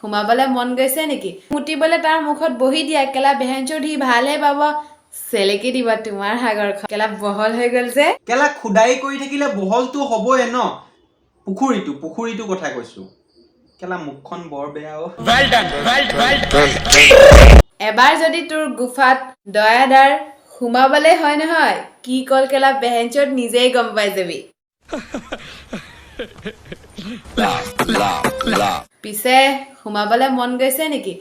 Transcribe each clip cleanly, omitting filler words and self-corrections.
সোমাবলে মন গৈছে নেকি মুতিবলে তাৰ মুখত বহি দিয়া কেলা বেহেঞ্চৰ দি ভালহে পাব চেলেকি দিবা তোমাৰ হাগৰখন কেলা বহল হৈ গল যে কেলা খুদাই কৰি থাকিলে বহলটো হ'বই ন পুখুৰীটো কথা কৈছো কেলা মুখখন বৰ বেয়া ও এবাৰ যদি তোৰ গুফাত দয়াদাৰ সোমাবলে হয় নহয় কি কল কেলা বেহেঞ্চত নিজেই গম পাই যাবি পিছে সোমাবলে মন গৈছে নেকি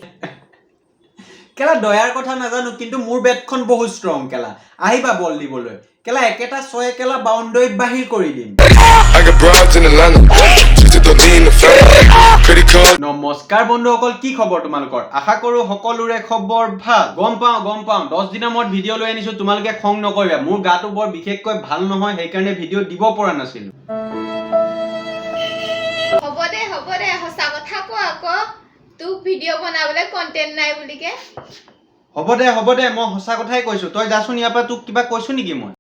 কেলা দয়াৰ কথা নাজানো কিন্তু মোৰ বেটখন বহুত ষ্ট্ৰং কেলা আহিবা বল দিবলৈ কেলা একেটা ছয় কেলা বাউণ্ডাৰীত বাহিৰ কৰি দিম নমস্কাৰ বন্ধুসকল কি খবৰ তোমালোকৰ আশা কৰো সকলোৰে খবৰ ভাল গম পাওঁ 10 দিনৰ মূৰত ভিডিঅ' লৈ আনিছো তোমালোকে খং নকৰিবা মোৰ গাটো বৰ বিশেষকৈ ভাল নহয় সেই কাৰণে ভিডিঅ' দিব পৰা নাছিলো হ'ব দে হসা কথা কো আকৌ তুক ভিডিঅ' বনাবলে কন্টেন্ট নাই বুলিকে হ'ব দে মই হসা কথাই কৈছো তই যাচোন ইয়াৰ পৰা তোক কিবা কৈছো নেকি মই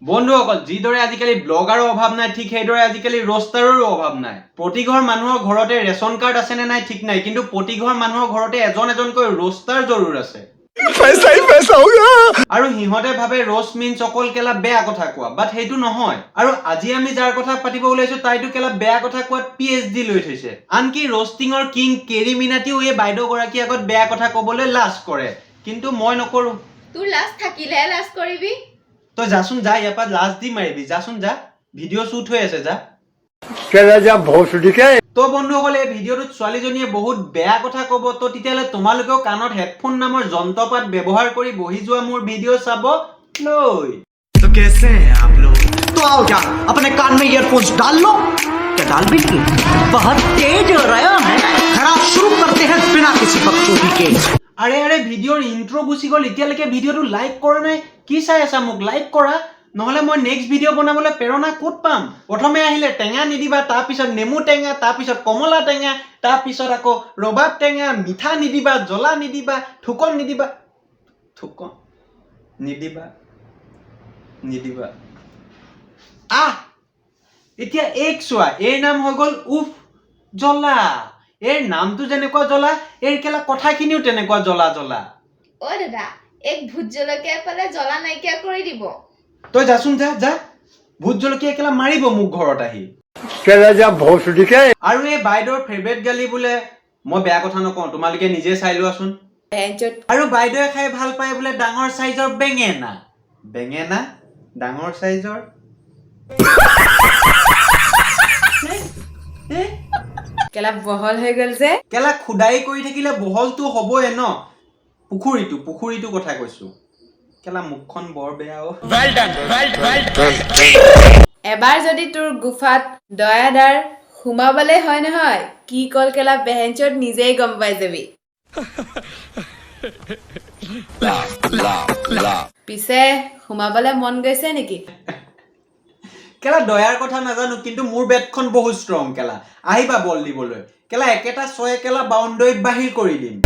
বন্ধুসকল যিদৰে আজিকালি ব্লগাৰৰ অভাৱ নাই ঠিক সেইদৰে আজিকালি ৰোষ্টাৰৰো অভাৱ নাই প্ৰতি ঘৰ মানুহৰ ঘৰতে ৰেচন কাৰ্ড আছে নে নাই ঠিক নাই কিন্তু প্ৰতি ঘৰ মানুহৰ ঘৰতে এজনকৈ ৰোষ্টাৰ জৰুৰ আছে আৰু হিহতে ভাবে roast means অকল কেলা বেয়া কথা কোৱা বাট হেইটো নহয় আৰু আজি আমি যাৰ কথা পাতিব ওলাইছো তাইটো কেলা বেয়া কথা কোৱাত PhD লৈ থৈছে আনকি roastingৰ কিং কেৰিমিনাটিও এই বাইদেউ গৰাকী আগত বেয়া কথা ক'বলৈ লাজ কৰে কিন্তু মই নকৰো তোৰ লাজ থাকিলে লাজ কৰিবি তই যাচোন যা ইয়াৰ পৰা লাজ দি মাৰিবি যাচোন যা ভিডিঅ' শ্বুট হৈ আছে যা তো বন্ধুসকল এই ভিডিঅ'টোত ছোৱালীজনীয়ে বহুত বেয়া কথা ক'ব তো তেতিয়ালে তোমালোকেও কাণত হেডফোন নামৰ যন্ত্ৰপাত ব্যৱহাৰ কৰি বহি যোৱা মোৰ ভিডিঅ' চাব লৈ तो कैसे हैं आप लोग तो आओ क्या अपने कान में ईयरफोन्स डाल लो क्या डाल भी नहीं बहुत तेज हो रहा है खराब शुरू करते हैं बिना किसी बकचोदी के আৰে ভিডিঅ'ৰ ইন্ট্ৰো গুছি গ'ল এতিয়ালৈকে ভিডিঅ'টো লাইক কৰা নাই কি চাই আছা মোক লাইক কৰা নহলে মই নেক্সট ভিডিঅ' বনাবলৈ প্ৰেৰণা ক'ত পাম প্ৰথমে আহিলে টেঙা নিদিবা তাৰ পিছত নেমু টেঙা তাৰ পিছত কমলা টেঙা তাৰ পিছত আকৌ ৰবাব টেঙা মিঠা নিদিবা জ্বলা নিদিবা থুকন নিদিবা এতিয়া এক চোৱা এৰ নাম হৈ গ'ল উফ জ্বলা এৰ নামটো যেনেকুৱা জ্বলা এৰ কেলা কথাখিনিও তেনেকুৱা জ্বলা ও দাদা এক ভূত জলকীয়া পালে জ্বলা নাইকিয়া কৰি দিব তই যাচোন যা ভূত জলকীয়া কেলা মাৰিব মোক ঘৰত আহি আৰু এই বাইদেউৰ ফেভৰেট গালি বোলে মই বেয়া কথা নকওঁ তোমালোকে নিজে চাই লোৱাচোন আৰু বাইদেউয়ে খাই ভাল পায় বোলে ডাঙৰ সাইজৰ বেঙেনা ডাঙৰ সাইজৰ কেলা বহল হৈ গল যে কেলা খুদাই কৰি থাকিলে বহলটো হ'বই ন পুখুৰীটো কথা কৈছো কেলা মুখখন বৰ বেয়া ও এবাৰ যদি তোৰ গুফাত দয়াদাৰ সোমাবলে হয় নহয় কি কল কেলা বেহেঞ্চত নিজেই গম পাই যাবি পিছে সোমাবলে মন গৈছে নেকি কেলা দয়াৰ কথা নাজানো কিন্তু মোৰ বেটখন বহুত ষ্ট্ৰং কেলা আহিবা বল দিবলৈ কেলা একেটা ছয় কেলা বাউণ্ডাৰীত বাহিৰ কৰি দিম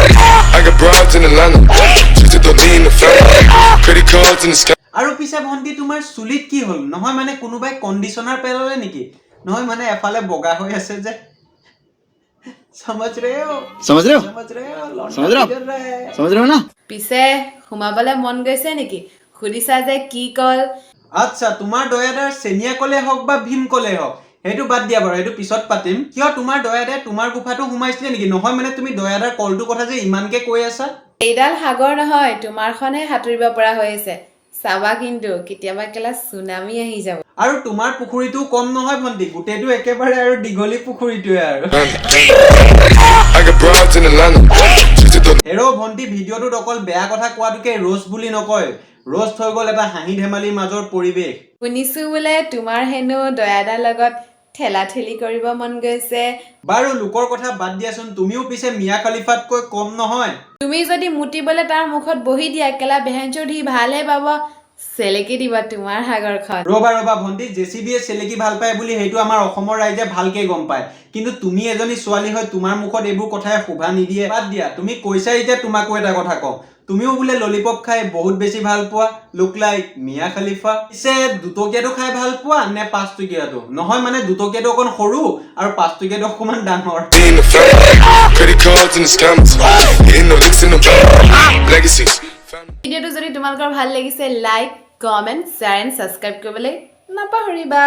আৰু পিছে ভন্টি তোমাৰ চুলিত কি হল নহয় মানে কোনোবাই কণ্ডিশনাৰ পেলালে নেকি নহয় মানে এফালে বগা হৈ আছে যে समझ रहे हो ना পিছে সোমাবলে মন গৈছে নেকি খুদিছা যে কি কল আচ্ছা তোমাৰ দয়াদাৰ চেনিয়া কলে হক বা ভীম কলে হক হেতু বাদ দিয়া বাৰু হেতু পিছত পাতিম কিয় তোমাৰ দয়াদাৰ তোমাৰ গুফাটো ঘুমাইছিলে নেকি নহয় মানে তুমি দয়াদাৰ কলটো কথা যে ইমানকে কৈ আছা এইডাল সাগৰ নহয় তোমাৰখনহে হাতুৰিব পৰা হৈ আছে চাবা কিন্তু কেতিয়াবা কেলা সুনামি আহি যাব আৰু তোমাৰ পুখুৰীটো কম নহয় ভন্টি গুটেটো একেবাৰে আৰু দিগলি পুখুৰীটোৱে আৰু হেৰো ভন্টি ভিডিঅ'টোত অকল বেয়া কথা কোৱাটোকে ৰোষ্ট বুলি নকয় ৰোষ্ট হৈ গ'ল এটা হাঁহি ধেমালিৰ মাজৰ পৰিৱেশ শুনিছো বোলে তোমাৰ হেনো দয়াদাৰ লগত ঠেলা ঠেলি কৰিব মন গৈছে বাৰু লোকৰ কথা বাদ দিয়াচোন তুমিও পিছে মিয়া খলিফাতকৈ কম নহয় তুমি যদি মুতিবলে তাৰ মুখত বহি দিয়া কেলা বেহেঞ্চৰ দি ভালহে পাব চেলেকি দিবা তোমাৰ সাগৰখন ৰবা ভন্টি জেচিবিয়ে চেলেকি ভাল পায় বুলি সেইটো আমাৰ অসমৰ ৰাইজে ভালকে গম পায় কিন্তু তুমি এজনী ছোৱালী হৈ তোমাৰ মুখত এইবোৰ কথাই শোভা নিদিয়ে বাদ দিয়া তুমি কৈছা এতিয়া তোমাকো এটা কথা কওঁ তুমিও বোলে ললিপপ খাই বহুত বেছি ভাল পোৱা লুক লাইক মিয়া খলিফা পিছে দুটকীয়াটো খাই ভাল পোৱা নে 5 টকীয়াটো নহয় মানে দুটকীয়াটো অকণ সৰু আৰু 5 টকীয়াটো অকমান ডাঙৰ ভিডিঅ'টো যদি তোমালোকৰ ভাল লাগিছে like comment share and subscribe কৰিবলৈ নাপাহৰিবা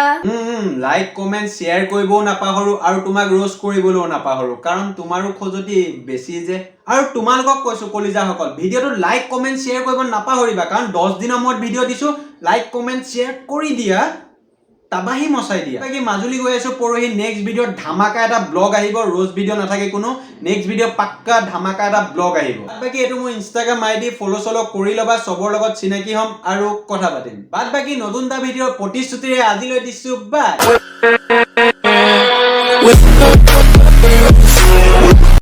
লাইক কমেন্ট শ্বেয়াৰ কৰিবও নাপাহৰো আৰু তোমাক ৰোষ্ট কৰিবলৈও নাপাহৰো কাৰণ তোমাৰো খোজতি বেছি যে আৰু তোমালোকক কৈছো কলিজাসকল ভিডিঅ'টো লাইক কমেন্ট শ্বেয়াৰ কৰিব নাপাহৰিবা কাৰণ 10 দিনৰ মূৰত ভিডিঅ' দিছো লাইক কমেন্ট শ্বেয়াৰ কৰি দিয়া তাবাহি মচাই দিয়া বাকি মাজুলী গৈ আছো পৰহি নেক্সট ভিডিঅ'ত ধামাকা এটা ব্লগ আহিব ৰোজ ভিডিঅ' নাথাকে কোনো নেক্সট ভিডিঅ' পাক্কা ধামাকা এটা ব্লগ আহিব বাকি এটো মোৰ ইনষ্টাগ্ৰাম আইডি ফলো চলো কৰি লবা সবৰ লগত চিনাকি হ'ম আৰু কথা পাতিম বাদ বাকি নতুন এটা ভিডিঅ'ৰ প্ৰতিশ্ৰুতিৰে আজিলৈ দিছো বাই